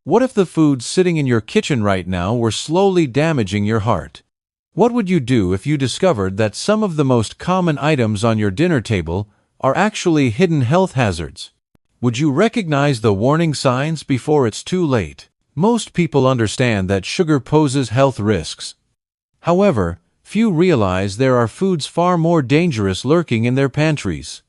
What if the foods sitting in your kitchen right now were slowly damaging your heart? What would you do if you discovered that some of the most common items on your dinner table are actually hidden health hazards? Would you recognize the warning signs before it's too late? Most people understand that sugar poses health risks. However, few realize there are foods far more dangerous lurking in their pantries.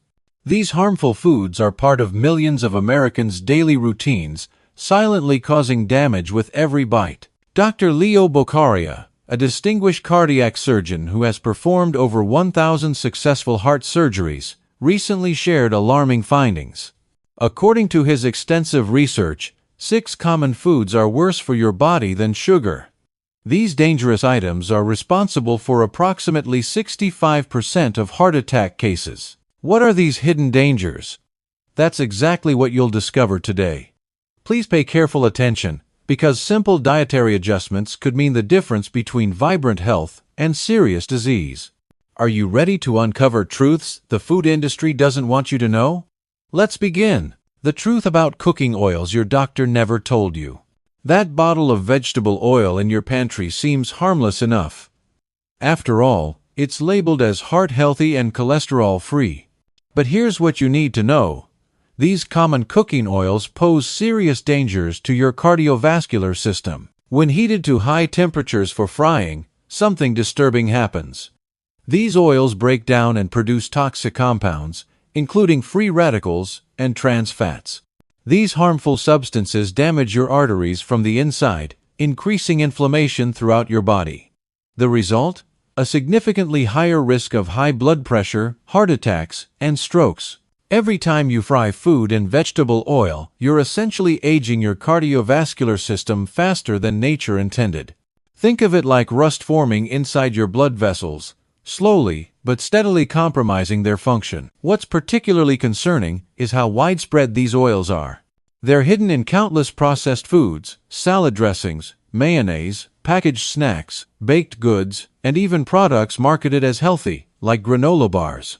These harmful foods are part of millions of Americans' daily routines, silently causing damage with every bite. Dr. Leo Boccaria, a distinguished cardiac surgeon who has performed over 1,000 successful heart surgeries, recently shared alarming findings. According to his extensive research, 6 common foods are worse for your body than sugar. These dangerous items are responsible for approximately 65% of heart attack cases. What are these hidden dangers? That's exactly what you'll discover today. Please pay careful attention, because simple dietary adjustments could mean the difference between vibrant health and serious disease. Are you ready to uncover truths the food industry doesn't want you to know? Let's begin. The truth about cooking oils your doctor never told you. That bottle of vegetable oil in your pantry seems harmless enough. After all, it's labeled as heart-healthy and cholesterol-free. But here's what you need to know. These common cooking oils pose serious dangers to your cardiovascular system. When heated to high temperatures for frying, something disturbing happens. These oils break down and produce toxic compounds, including free radicals and trans fats. These harmful substances damage your arteries from the inside, increasing inflammation throughout your body. The result? A significantly higher risk of high blood pressure, heart attacks, and strokes. Every time you fry food in vegetable oil, you're essentially aging your cardiovascular system faster than nature intended. Think of it like rust forming inside your blood vessels, slowly but steadily compromising their function. What's particularly concerning is how widespread these oils are. They're hidden in countless processed foods, salad dressings, mayonnaise, packaged snacks, baked goods, and even products marketed as healthy, like granola bars.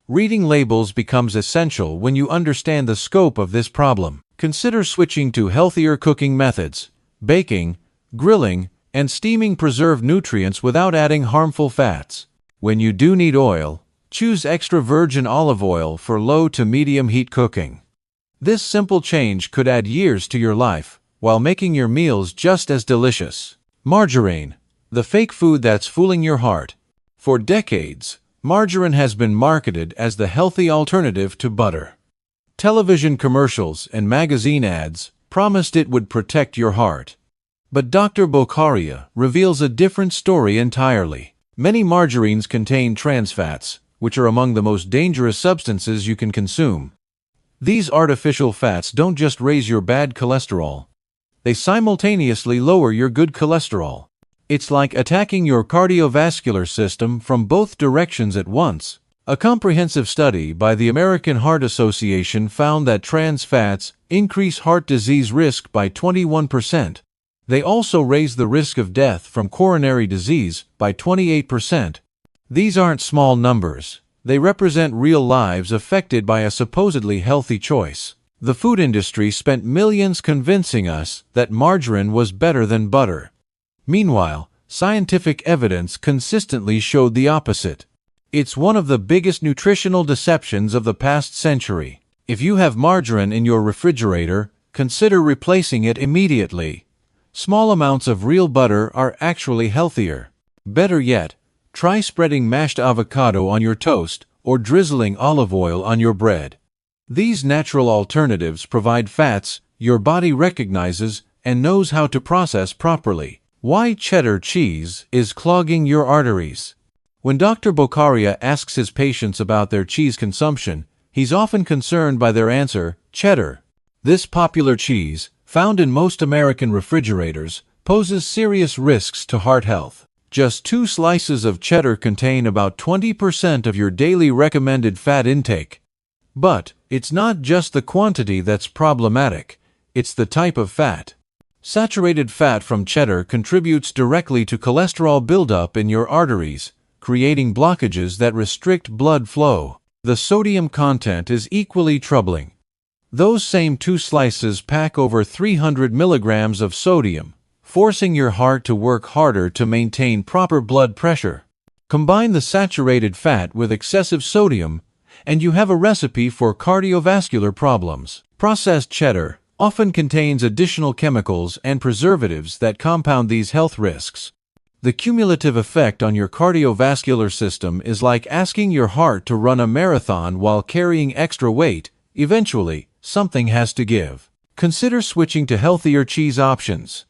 Reading labels becomes essential when you understand the scope of this problem. Consider switching to healthier cooking methods. Baking, grilling, and steaming preserve nutrients without adding harmful fats. When you do need oil, choose extra virgin olive oil for low to medium heat cooking. This simple change could add years to your life, while making your meals just as delicious. Margarine, the fake food that's fooling your heart. For decades, margarine has been marketed as the healthy alternative to butter. Television commercials and magazine ads promised it would protect your heart. But Dr. Boccaria reveals a different story entirely. Many margarines contain trans fats, which are among the most dangerous substances you can consume. These artificial fats don't just raise your bad cholesterol. They simultaneously lower your good cholesterol. It's like attacking your cardiovascular system from both directions at once. A comprehensive study by the American Heart Association found that trans fats increase heart disease risk by 21%. They also raise the risk of death from coronary disease by 28%. These aren't small numbers. They represent real lives affected by a supposedly healthy choice. The food industry spent millions convincing us that margarine was better than butter. Meanwhile, scientific evidence consistently showed the opposite. It's one of the biggest nutritional deceptions of the past century. If you have margarine in your refrigerator, consider replacing it immediately. Small amounts of real butter are actually healthier. Better yet, try spreading mashed avocado on your toast or drizzling olive oil on your bread. These natural alternatives provide fats your body recognizes and knows how to process properly. Why cheddar cheese is clogging your arteries. When Dr. Boccaria asks his patients about their cheese consumption, he's often concerned by their answer, cheddar. This popular cheese, found in most American refrigerators, poses serious risks to heart health. Just 2 slices of cheddar contain about 20% of your daily recommended fat intake. But it's not just the quantity that's problematic, it's the type of fat. Saturated fat from cheddar contributes directly to cholesterol buildup in your arteries, creating blockages that restrict blood flow. The sodium content is equally troubling. Those same 2 slices pack over 300 milligrams of sodium, forcing your heart to work harder to maintain proper blood pressure. Combine the saturated fat with excessive sodium, and you have a recipe for cardiovascular problems. Processed cheddar often contains additional chemicals and preservatives that compound these health risks. The cumulative effect on your cardiovascular system is like asking your heart to run a marathon while carrying extra weight. Eventually, something has to give. Consider switching to healthier cheese options.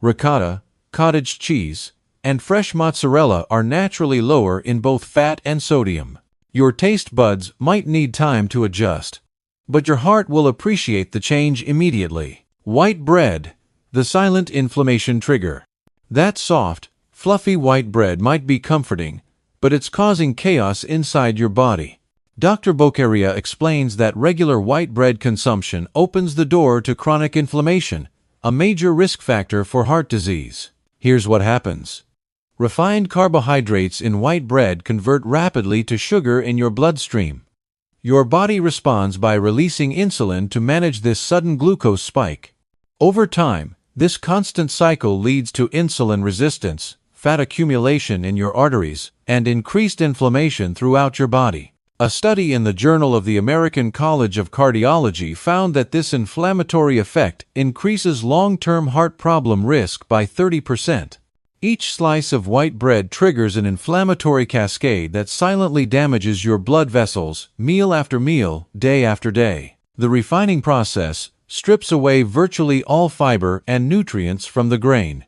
Ricotta, cottage cheese, and fresh mozzarella are naturally lower in both fat and sodium. Your taste buds might need time to adjust, but your heart will appreciate the change immediately. White bread, the silent inflammation trigger. That soft, fluffy white bread might be comforting, but it's causing chaos inside your body. Dr. Bocaria explains that regular white bread consumption opens the door to chronic inflammation, a major risk factor for heart disease. Here's what happens. Refined carbohydrates in white bread convert rapidly to sugar in your bloodstream. Your body responds by releasing insulin to manage this sudden glucose spike. Over time, this constant cycle leads to insulin resistance, fat accumulation in your arteries, and increased inflammation throughout your body. A study in the Journal of the American College of Cardiology found that this inflammatory effect increases long-term heart problem risk by 30%. Each slice of white bread triggers an inflammatory cascade that silently damages your blood vessels, meal after meal, day after day. The refining process strips away virtually all fiber and nutrients from the grain.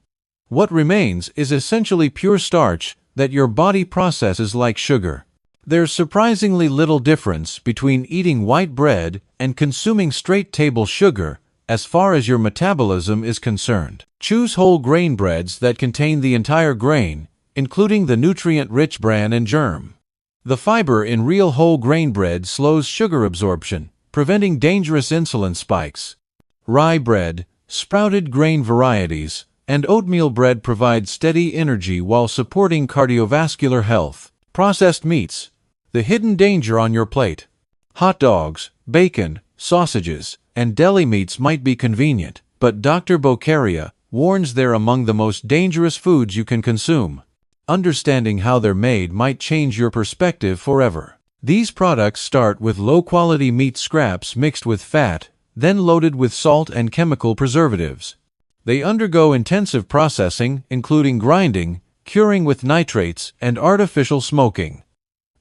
What remains is essentially pure starch that your body processes like sugar. There's surprisingly little difference between eating white bread and consuming straight table sugar as far as your metabolism is concerned. Choose whole grain breads that contain the entire grain, including the nutrient-rich bran and germ. The fiber in real whole grain bread slows sugar absorption, preventing dangerous insulin spikes. Rye bread, sprouted grain varieties, and oatmeal bread provide steady energy while supporting cardiovascular health. Processed meats, the hidden danger on your plate. Hot dogs, bacon, sausages, and deli meats might be convenient, but Dr. Bocaria warns they're among the most dangerous foods you can consume. Understanding how they're made might change your perspective forever. These products start with low-quality meat scraps mixed with fat, then loaded with salt and chemical preservatives. They undergo intensive processing, including grinding, curing with nitrates, and artificial smoking.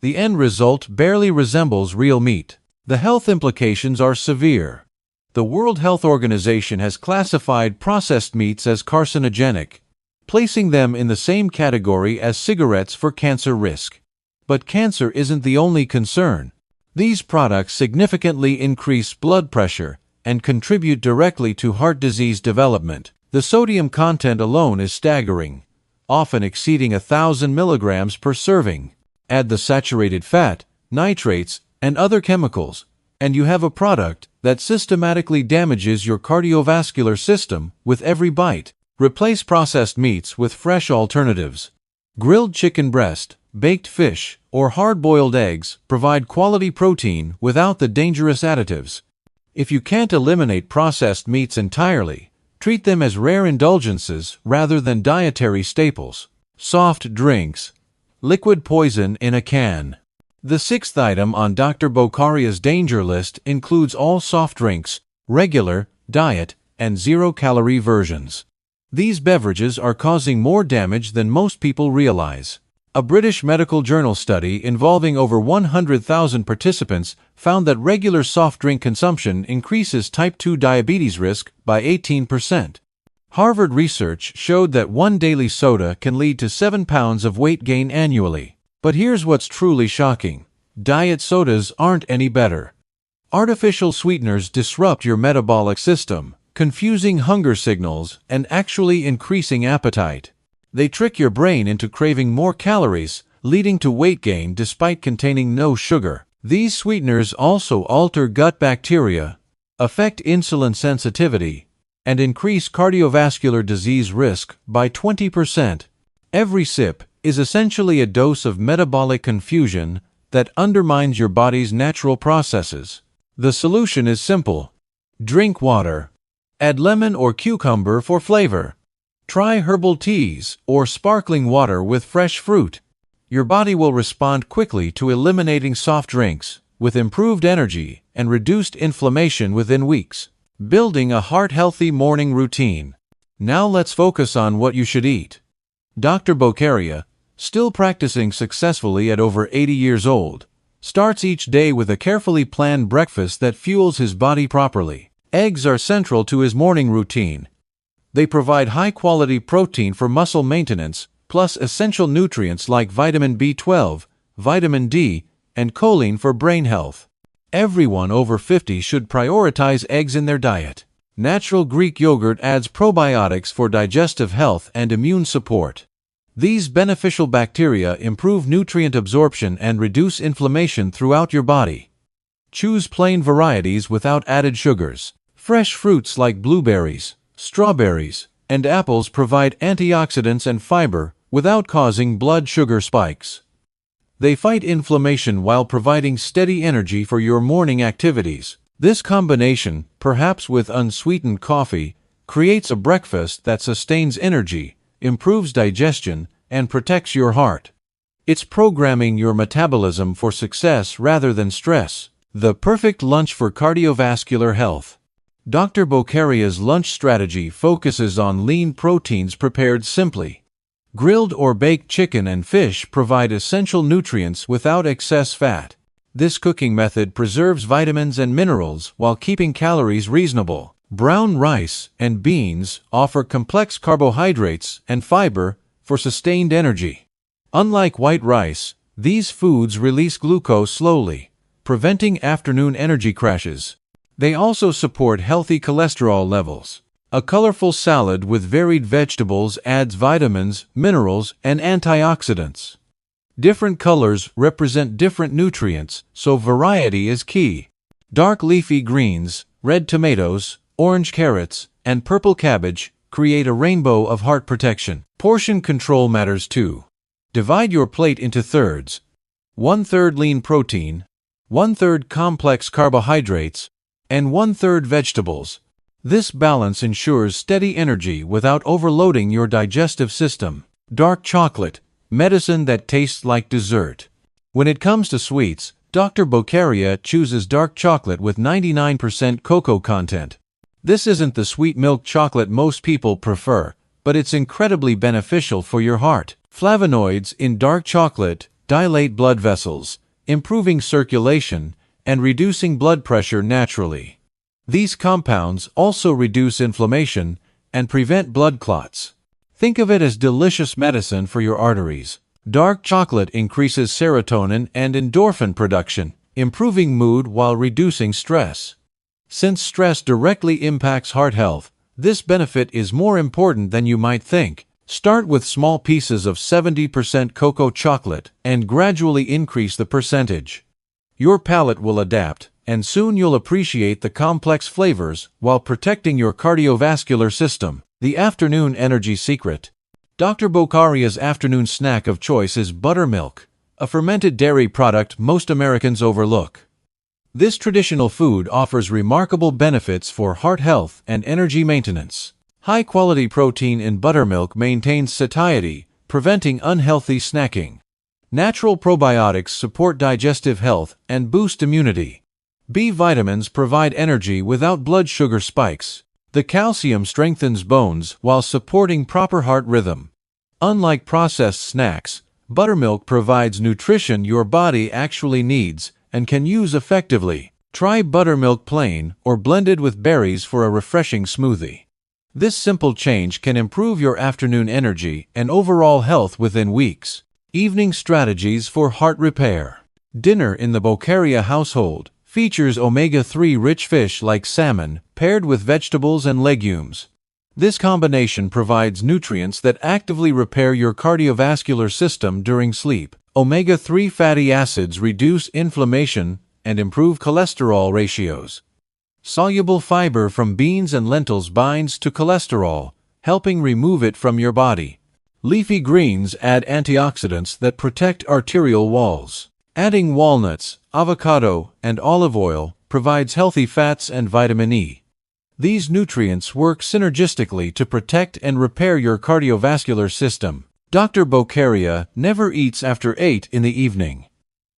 The end result barely resembles real meat. The health implications are severe. The World Health Organization has classified processed meats as carcinogenic, placing them in the same category as cigarettes for cancer risk. But cancer isn't the only concern. These products significantly increase blood pressure and contribute directly to heart disease development. The sodium content alone is staggering, often exceeding 1,000 milligrams per serving. Add the saturated fat, nitrates, and other chemicals, and you have a product that systematically damages your cardiovascular system with every bite. Replace processed meats with fresh alternatives. Grilled chicken breast, baked fish, or hard-boiled eggs provide quality protein without the dangerous additives. If you can't eliminate processed meats entirely, treat them as rare indulgences rather than dietary staples. Soft drinks, liquid poison in a can. The 6th item on Dr. Bocaria's danger list includes all soft drinks, regular, diet, and zero-calorie versions. These beverages are causing more damage than most people realize. A British medical journal study involving over 100,000 participants found that regular soft drink consumption increases type 2 diabetes risk by 18%. Harvard research showed that one daily soda can lead to 7 pounds of weight gain annually. But here's what's truly shocking. Diet sodas aren't any better. Artificial sweeteners disrupt your metabolic system, confusing hunger signals and actually increasing appetite. They trick your brain into craving more calories, leading to weight gain despite containing no sugar. These sweeteners also alter gut bacteria, affect insulin sensitivity, and increase cardiovascular disease risk by 20%. Every sip is essentially a dose of metabolic confusion that undermines your body's natural processes. The solution is simple. Drink water. Add lemon or cucumber for flavor. Try herbal teas or sparkling water with fresh fruit. Your body will respond quickly to eliminating soft drinks, with improved energy and reduced inflammation within weeks. Building a heart-healthy morning routine. Now let's focus on what you should eat. Dr. Bocaria, still practicing successfully at over 80 years old, starts each day with a carefully planned breakfast that fuels his body properly. Eggs are central to his morning routine. They provide high-quality protein for muscle maintenance, plus essential nutrients like vitamin B12, vitamin D, and choline for brain health. Everyone over 50 should prioritize eggs in their diet. Natural Greek yogurt adds probiotics for digestive health and immune support. These beneficial bacteria improve nutrient absorption and reduce inflammation throughout your body. Choose plain varieties without added sugars. Fresh fruits like blueberries, strawberries, and apples provide antioxidants and fiber without causing blood sugar spikes. They fight inflammation while providing steady energy for your morning activities. This combination, perhaps with unsweetened coffee, creates a breakfast that sustains energy, improves digestion, and protects your heart. It's programming your metabolism for success rather than stress. The perfect lunch for cardiovascular health. Dr. Bocaria's lunch strategy focuses on lean proteins prepared simply. Grilled or baked chicken and fish provide essential nutrients without excess fat. This cooking method preserves vitamins and minerals while keeping calories reasonable. Brown rice and beans offer complex carbohydrates and fiber for sustained energy. Unlike white rice, these foods release glucose slowly, preventing afternoon energy crashes. They also support healthy cholesterol levels. A colorful salad with varied vegetables adds vitamins, minerals, and antioxidants. Different colors represent different nutrients, so variety is key. Dark leafy greens, red tomatoes, orange carrots, and purple cabbage create a rainbow of heart protection. Portion control matters too. Divide your plate into thirds. 1/3 lean protein, 1/3 complex carbohydrates, and 1/3 vegetables. This balance ensures steady energy without overloading your digestive system. Dark chocolate, medicine that tastes like dessert. When it comes to sweets, Dr. Bocaria chooses dark chocolate with 99% cocoa content. This isn't the sweet milk chocolate most people prefer, but it's incredibly beneficial for your heart. Flavonoids in dark chocolate dilate blood vessels, improving circulation and reducing blood pressure naturally. These compounds also reduce inflammation and prevent blood clots. Think of it as delicious medicine for your arteries. Dark chocolate increases serotonin and endorphin production, improving mood while reducing stress. Since stress directly impacts heart health, this benefit is more important than you might think. Start with small pieces of 70% cocoa chocolate and gradually increase the percentage. Your palate will adapt, and soon you'll appreciate the complex flavors while protecting your cardiovascular system. The afternoon energy secret. Dr. Bocaria's afternoon snack of choice is buttermilk, a fermented dairy product most Americans overlook. This traditional food offers remarkable benefits for heart health and energy maintenance. High-quality protein in buttermilk maintains satiety, preventing unhealthy snacking. Natural probiotics support digestive health and boost immunity. B vitamins provide energy without blood sugar spikes. The calcium strengthens bones while supporting proper heart rhythm. Unlike processed snacks, buttermilk provides nutrition your body actually needs and can use effectively. Try buttermilk plain or blended with berries for a refreshing smoothie. This simple change can improve your afternoon energy and overall health within weeks. Evening strategies for heart repair. Dinner in the Bocaria household features omega-3 rich fish like salmon, paired with vegetables and legumes. This combination provides nutrients that actively repair your cardiovascular system during sleep. Omega-3 fatty acids reduce inflammation and improve cholesterol ratios. Soluble fiber from beans and lentils binds to cholesterol, helping remove it from your body. Leafy greens add antioxidants that protect arterial walls. Adding walnuts, avocado, and olive oil provides healthy fats and vitamin E. These nutrients work synergistically to protect and repair your cardiovascular system. Dr. Bocaria never eats after 8 in the evening.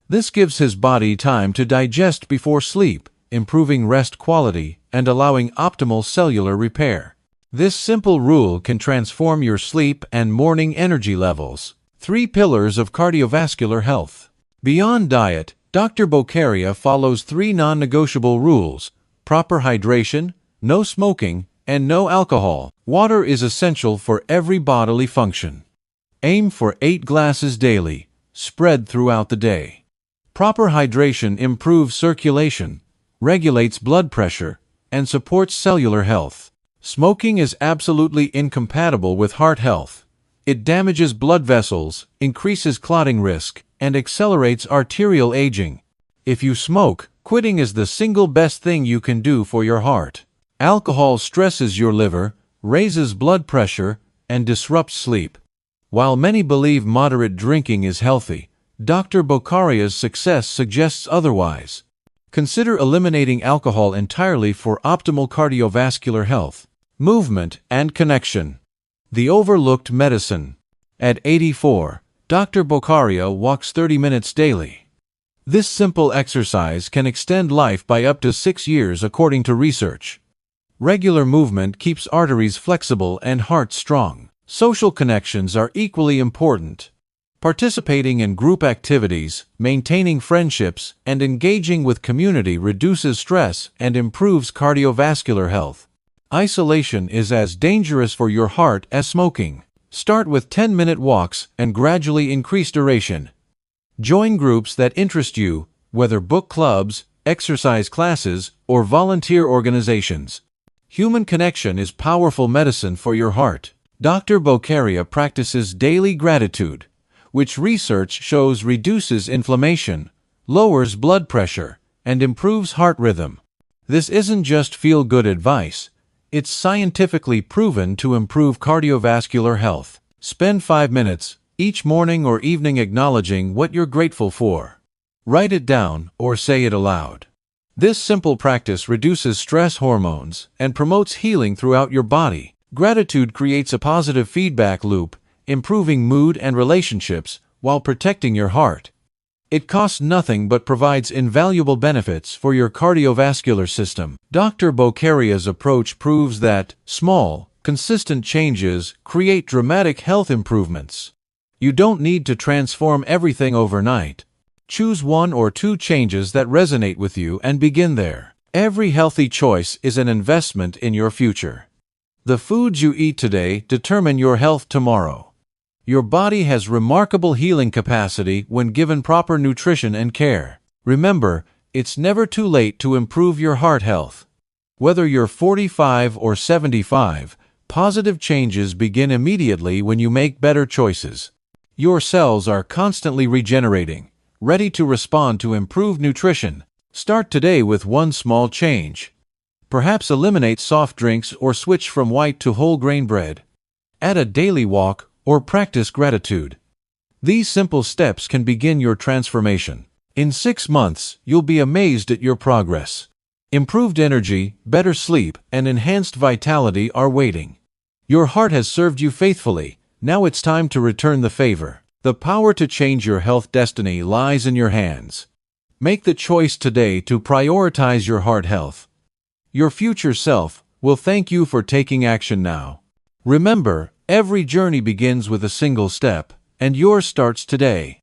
This gives his body time to digest before sleep, improving rest quality and allowing optimal cellular repair. This simple rule can transform your sleep and morning energy levels. 3 pillars of cardiovascular health. Beyond diet, Dr. Bocaria follows 3 non-negotiable rules: proper hydration, no smoking, and no alcohol. Water is essential for every bodily function. Aim for 8 glasses daily, spread throughout the day. Proper hydration improves circulation, regulates blood pressure, and supports cellular health. Smoking is absolutely incompatible with heart health. It damages blood vessels, increases clotting risk, and accelerates arterial aging. If you smoke, quitting is the single best thing you can do for your heart. Alcohol stresses your liver, raises blood pressure, and disrupts sleep. While many believe moderate drinking is healthy, Dr. Bocaria's success suggests otherwise. Consider eliminating alcohol entirely for optimal cardiovascular health. Movement and connection. The overlooked medicine. At 84, Dr. Bocaria walks 30 minutes daily. This simple exercise can extend life by up to 6 years according to research. Regular movement keeps arteries flexible and heart strong. Social connections are equally important. Participating in group activities, maintaining friendships, and engaging with community reduces stress and improves cardiovascular health. Isolation is as dangerous for your heart as smoking. Start with 10-minute walks and gradually increase duration. Join groups that interest you, whether book clubs, exercise classes, or volunteer organizations. Human connection is powerful medicine for your heart. Dr. Bocaria practices daily gratitude, which research shows reduces inflammation, lowers blood pressure, and improves heart rhythm. This isn't just feel-good advice. It's scientifically proven to improve cardiovascular health. Spend 5 minutes each morning or evening acknowledging what you're grateful for. Write it down or say it aloud. This simple practice reduces stress hormones and promotes healing throughout your body. Gratitude creates a positive feedback loop, improving mood and relationships while protecting your heart. It costs nothing but provides invaluable benefits for your cardiovascular system. Dr. Bocaria's approach proves that small, consistent changes create dramatic health improvements. You don't need to transform everything overnight. Choose 1 or 2 changes that resonate with you and begin there. Every healthy choice is an investment in your future. The foods you eat today determine your health tomorrow. Your body has remarkable healing capacity when given proper nutrition and care. Remember, it's never too late to improve your heart health. Whether you're 45 or 75, positive changes begin immediately when you make better choices. Your cells are constantly regenerating, ready to respond to improved nutrition. Start today with one small change. Perhaps eliminate soft drinks or switch from white to whole grain bread. Add a daily walk or practice gratitude. These simple steps can begin your transformation. In 6 months, you'll be amazed at your progress. Improved energy, better sleep, and enhanced vitality are waiting. Your heart has served you faithfully. Now it's time to return the favor. The power to change your health destiny lies in your hands. Make the choice today to prioritize your heart health. Your future self will thank you for taking action now. Remember, every journey begins with a single step, and yours starts today.